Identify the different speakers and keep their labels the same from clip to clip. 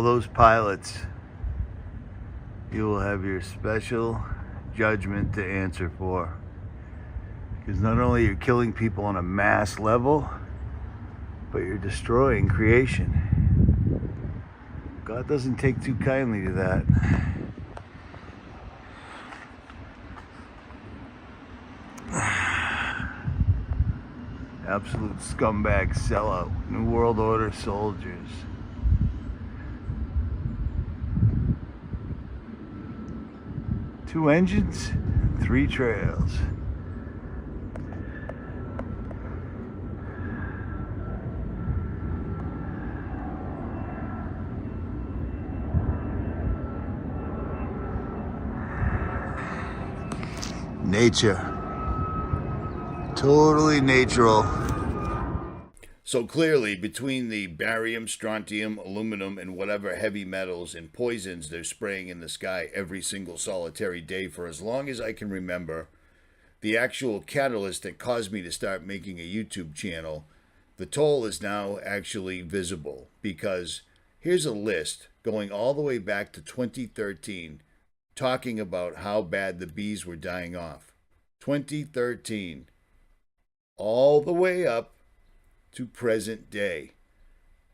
Speaker 1: all those pilots, you will have your special judgment to answer for. Because not only are you killing people on a mass level, but you're destroying creation. God doesn't take too kindly to that. Absolute scumbag sellout. New World Order soldiers. Two engines, three trails. Nature. Totally natural.
Speaker 2: So clearly, between the barium, strontium, aluminum, and whatever heavy metals and poisons they're spraying in the sky every single solitary day for as long as I can remember, the actual catalyst that caused me to start making a YouTube channel, the toll is now actually visible. Because here's a list going all the way back to 2013, talking about how bad the bees were dying off. 2013. All the way up to present day.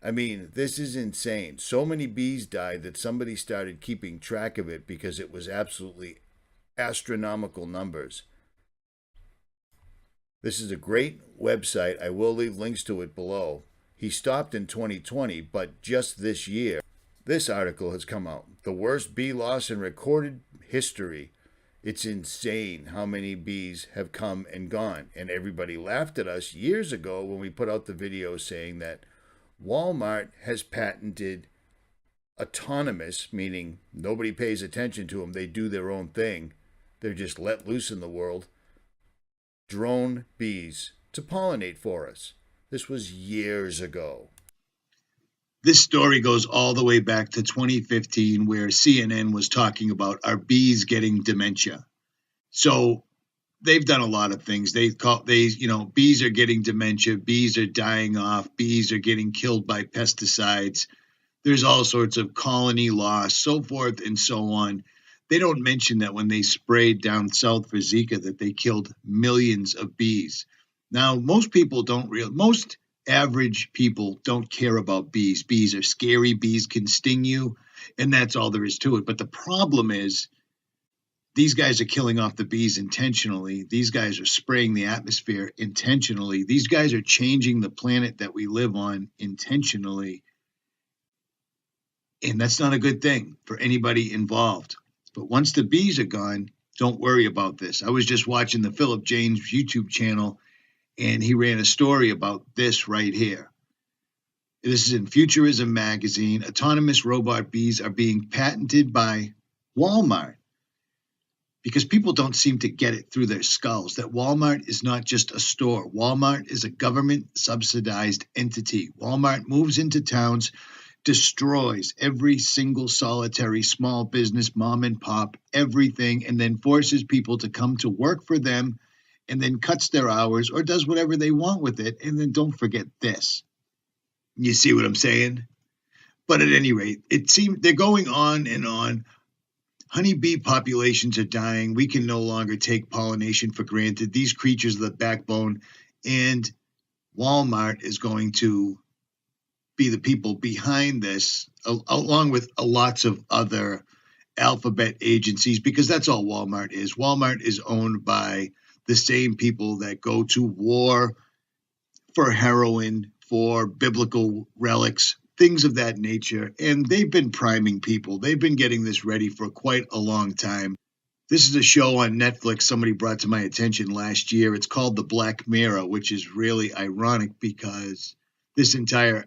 Speaker 2: I mean, this is insane. So many bees died that somebody started keeping track of it because it was absolutely astronomical numbers. This is a great website. I will leave links to it below. He stopped in 2020, but just this year, this article has come out. The worst bee loss in recorded history. It's insane how many bees have come and gone. And everybody laughed at us years ago when we put out the video saying that Walmart has patented autonomous, meaning nobody pays attention to them. They do their own thing. They're just let loose in the world. Drone bees to pollinate for us. This was years ago.
Speaker 3: This story goes all the way back to 2015, where CNN was talking about our bees getting dementia. So they've done a lot of things. Bees are getting dementia, bees are dying off, bees are getting killed by pesticides. There's all sorts of colony loss, so forth and so on. They don't mention that when they sprayed down south for Zika that they killed millions of bees. Now, most average people don't care about bees. Bees are scary. Bees can sting you, and that's all there is to it. But the problem is these guys are killing off the bees intentionally. These guys are spraying the atmosphere intentionally. These guys are changing the planet that we live on intentionally. And that's not a good thing for anybody involved. But once the bees are gone, don't worry about this. I was just watching the Philip James YouTube channel, and he ran a story about this right here. This is in Futurism magazine. Autonomous robot bees are being patented by Walmart. Because people don't seem to get it through their skulls that Walmart is not just a store. Walmart is a government-subsidized entity. Walmart moves into towns, destroys every single solitary small business, mom and pop, everything, and then forces people to come to work for them, and then cuts their hours or does whatever they want with it. And then don't forget this. You see what I'm saying? But at any rate, it seems they're going on and on. Honeybee populations are dying. We can no longer take pollination for granted. These creatures are the backbone. And Walmart is going to be the people behind this, along with lots of other alphabet agencies, because that's all Walmart is. Walmart is owned by the same people that go to war for heroin, for biblical relics, things of that nature. And they've been priming people. They've been getting this ready for quite a long time. This is a show on Netflix somebody brought to my attention last year. It's called The Black Mirror, which is really ironic because this entire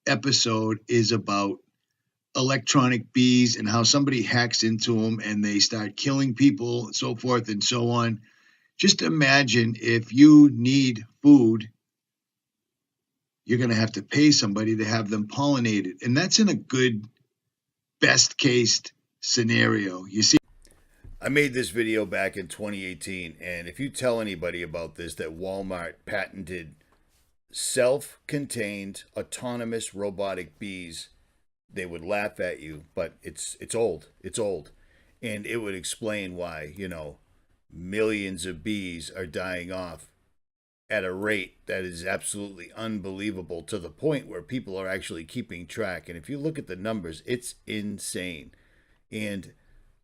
Speaker 3: episode is about electronic bees and how somebody hacks into them and they start killing people and so forth and so on. Just imagine if you need food, you're going to have to pay somebody to have them pollinated. And that's in a good, best case scenario. You see,
Speaker 2: I made this video back in 2018, and if you tell anybody about this, that Walmart patented self-contained, autonomous, robotic bees, they would laugh at you, but it's old. It's old. And it would explain why, millions of bees are dying off at a rate that is absolutely unbelievable, to the point where people are actually keeping track. And if you look at the numbers, it's insane. And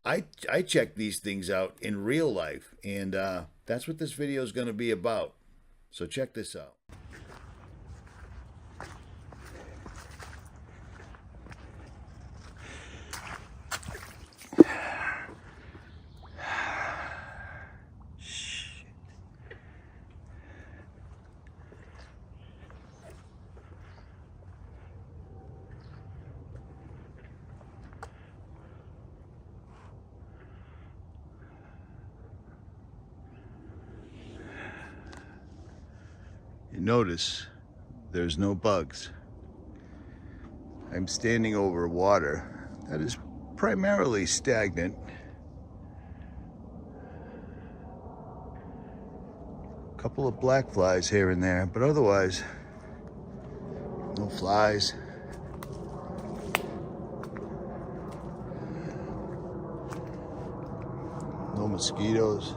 Speaker 2: I check these things out in real life, and that's what this video is going to be about. So check this out.
Speaker 1: You notice there's no bugs. I'm standing over water that is primarily stagnant. A couple of black flies here and there, but otherwise, no flies. No mosquitoes.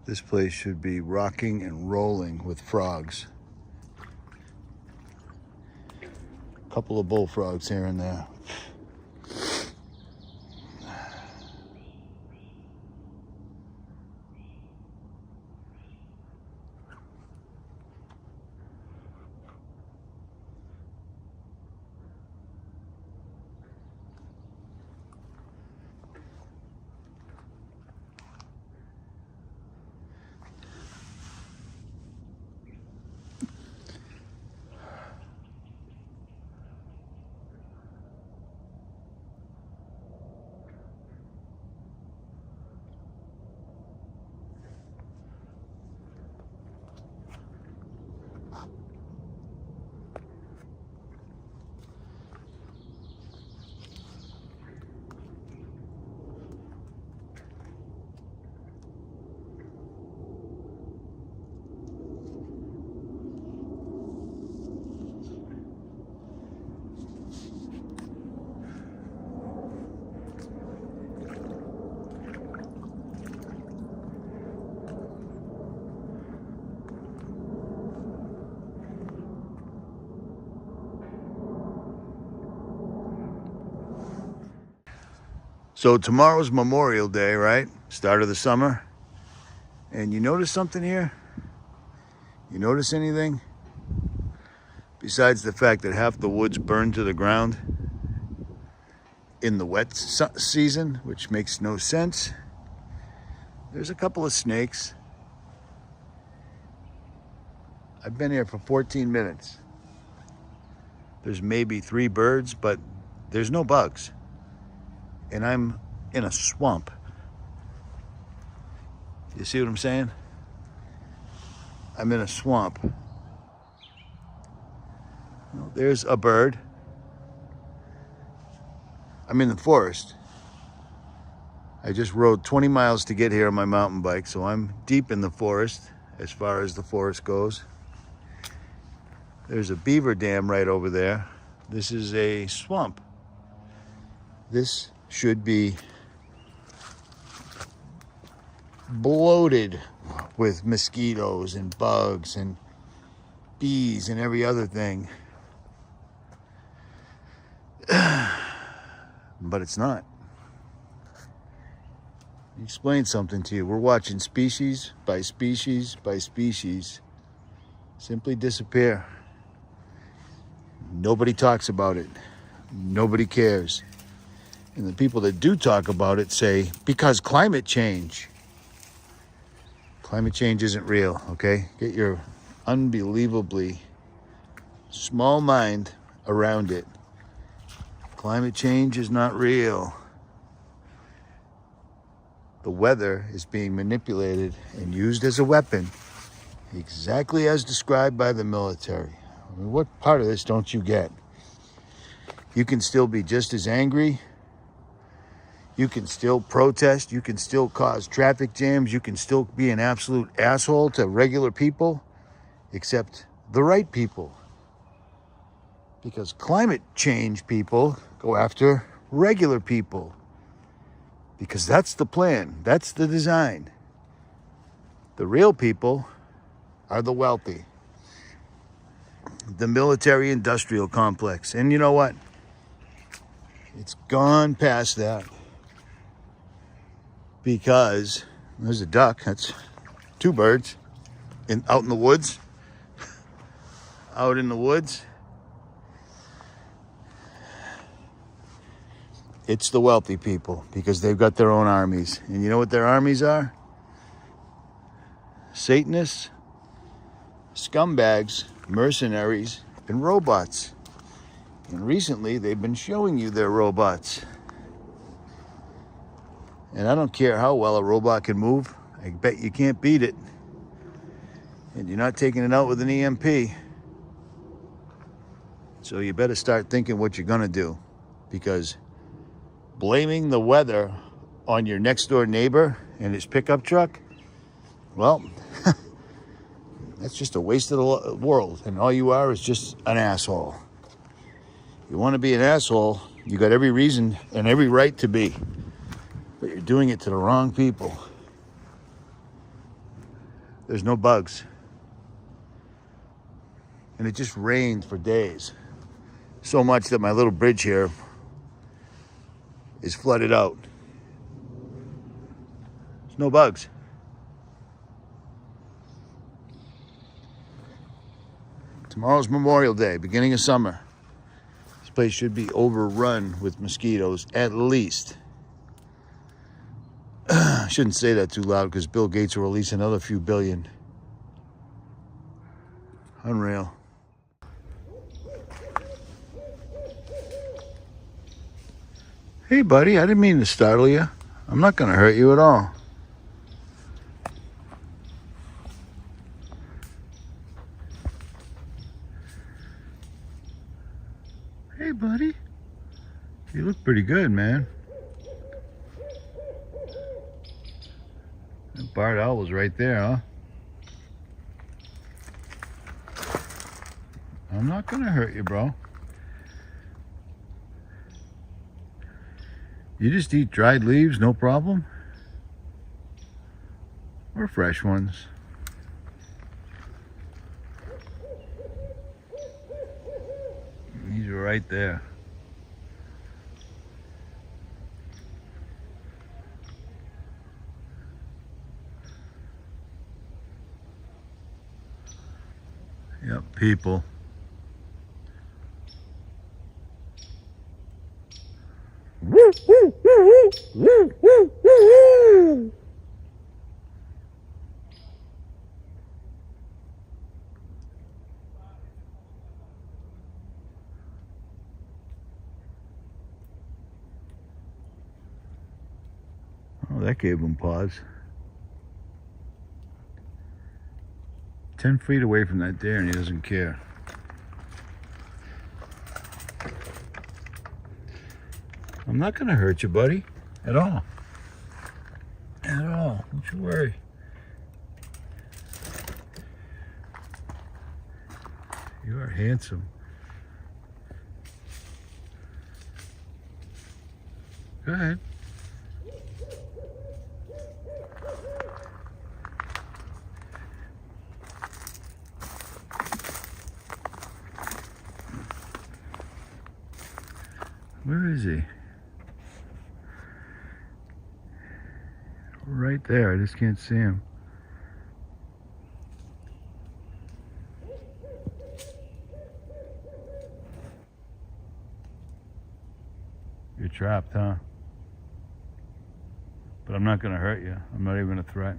Speaker 1: This place should be rocking and rolling with frogs. A couple of bullfrogs here and there. So tomorrow's Memorial Day, right? Start of the summer. And you notice something here? You notice anything? Besides the fact that half the woods burned to the ground in the wet season, which makes no sense. There's a couple of snakes. I've been here for 14 minutes. There's maybe 3 birds, but there's no bugs. And I'm in a swamp. You see what I'm saying? I'm in a swamp. Well, there's a bird. I'm in the forest. I just rode 20 miles to get here on my mountain bike, so I'm deep in the forest as far as the forest goes. There's a beaver dam right over there. This is a swamp. This should be bloated with mosquitoes and bugs and bees and every other thing. But it's not. Let me explain something to you. We're watching species by species by species simply disappear. Nobody talks about it. Nobody cares. And the people that do talk about it say, because climate change. Climate change isn't real, okay? Get your unbelievably small mind around it. Climate change is not real. The weather is being manipulated and used as a weapon, exactly as described by the military. I mean, what part of this don't you get? You can still be just as angry. You can still protest. You can still cause traffic jams. You can still be an absolute asshole to regular people, except the right people. Because climate change people go after regular people. Because that's the plan. That's the design. The real people are the wealthy. The military-industrial complex. And you know what? It's gone past that. Because there's a duck. That's two birds out in the woods. Out in the woods. It's the wealthy people because they've got their own armies. And you know what their armies are? Satanists, scumbags, mercenaries, and robots. And recently they've been showing you their robots. And I don't care how well a robot can move. I bet you can't beat it. And you're not taking it out with an EMP. So you better start thinking what you're gonna do. Because blaming the weather on your next door neighbor and his pickup truck, well, that's just a waste of the world. And all you are is just an asshole. You want to be an asshole, you got every reason and every right to be. But you're doing it to the wrong people. There's no bugs. And it just rained for days. So much that my little bridge here is flooded out. There's no bugs. Tomorrow's Memorial Day, beginning of summer. This place should be overrun with mosquitoes, at least. I shouldn't say that too loud because Bill Gates will release another few billion. Unreal. Hey, buddy, I didn't mean to startle you. I'm not going to hurt you at all. Hey, buddy. You look pretty good, man. That barred owl was right there, huh? I'm not going to hurt you, bro. You just eat dried leaves, no problem? Or fresh ones? These are right there. Yep, people. Oh, that gave him pause. 10 feet away from that deer and he doesn't care. I'm not going to hurt you, buddy. At all. At all. Don't you worry. You are handsome. Go ahead. Where is he? Right there, I just can't see him. You're trapped, huh? But I'm not gonna hurt you. I'm not even a threat.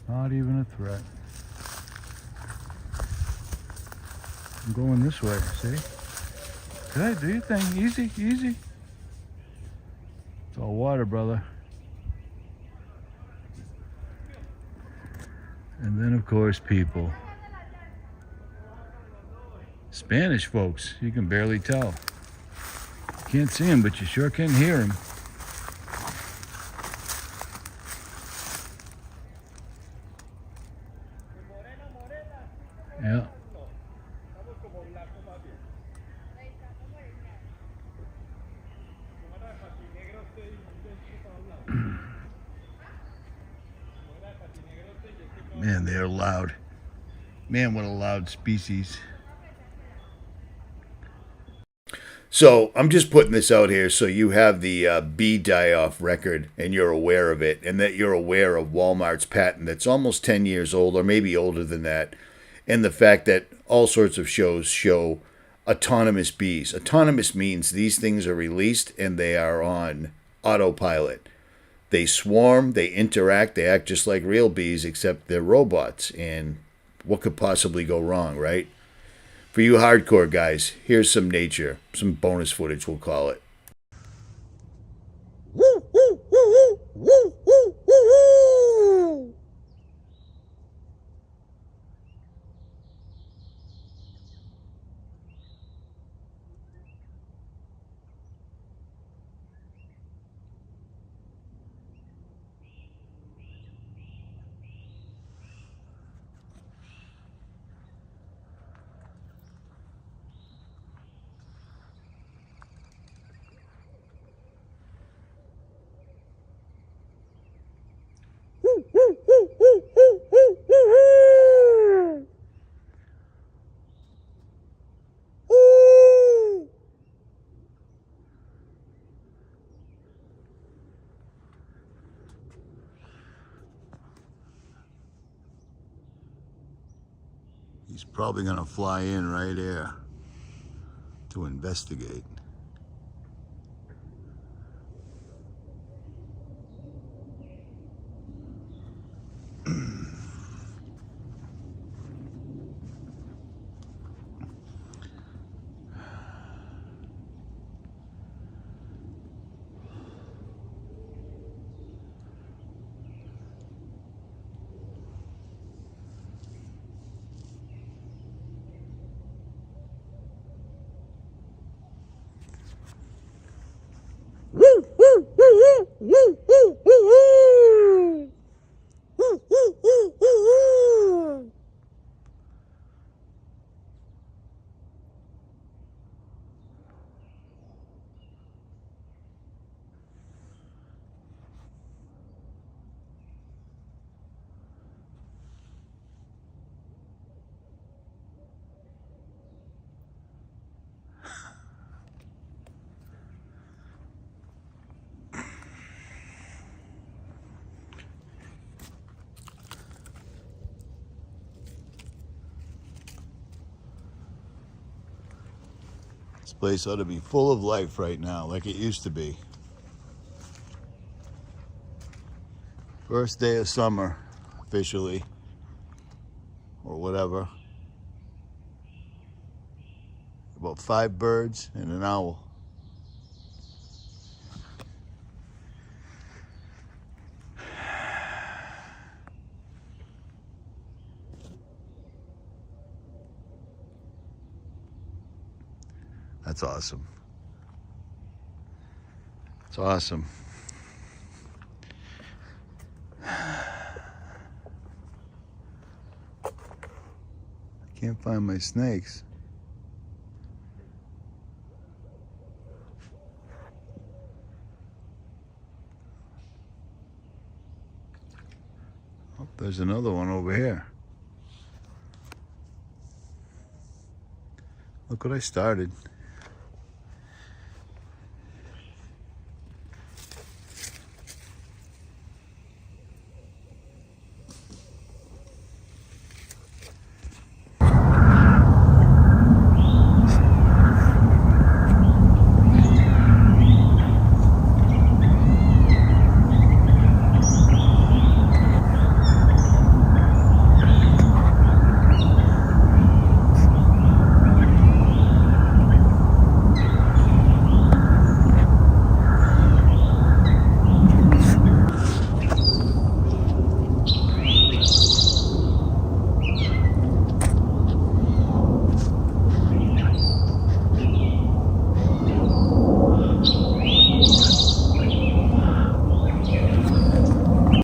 Speaker 1: Not even a threat. I'm going this way, see? Good, do your thing. Easy, easy. It's all water, brother. And then, of course, people. Spanish folks, you can barely tell. You can't see them, but you sure can hear them. Yeah. Man, they are loud. Man, what a loud species.
Speaker 2: So I'm just putting this out here so you have the bee die-off record and you're aware of it, and that you're aware of Walmart's patent that's almost 10 years old, or maybe older than that, and the fact that all sorts of shows show autonomous bees. Autonomous means these things are released and they are on autopilot. They swarm, they interact, they act just like real bees, except they're robots. And what could possibly go wrong, right? For you hardcore guys, here's some nature, some bonus footage, we'll call it.
Speaker 1: He's probably gonna fly in right here to investigate. This place ought to be full of life right now, like it used to be. First day of summer, officially, or whatever. About 5 birds and an owl. That's awesome. It's awesome. I can't find my snakes. Oh, there's another one over here. Look what I started.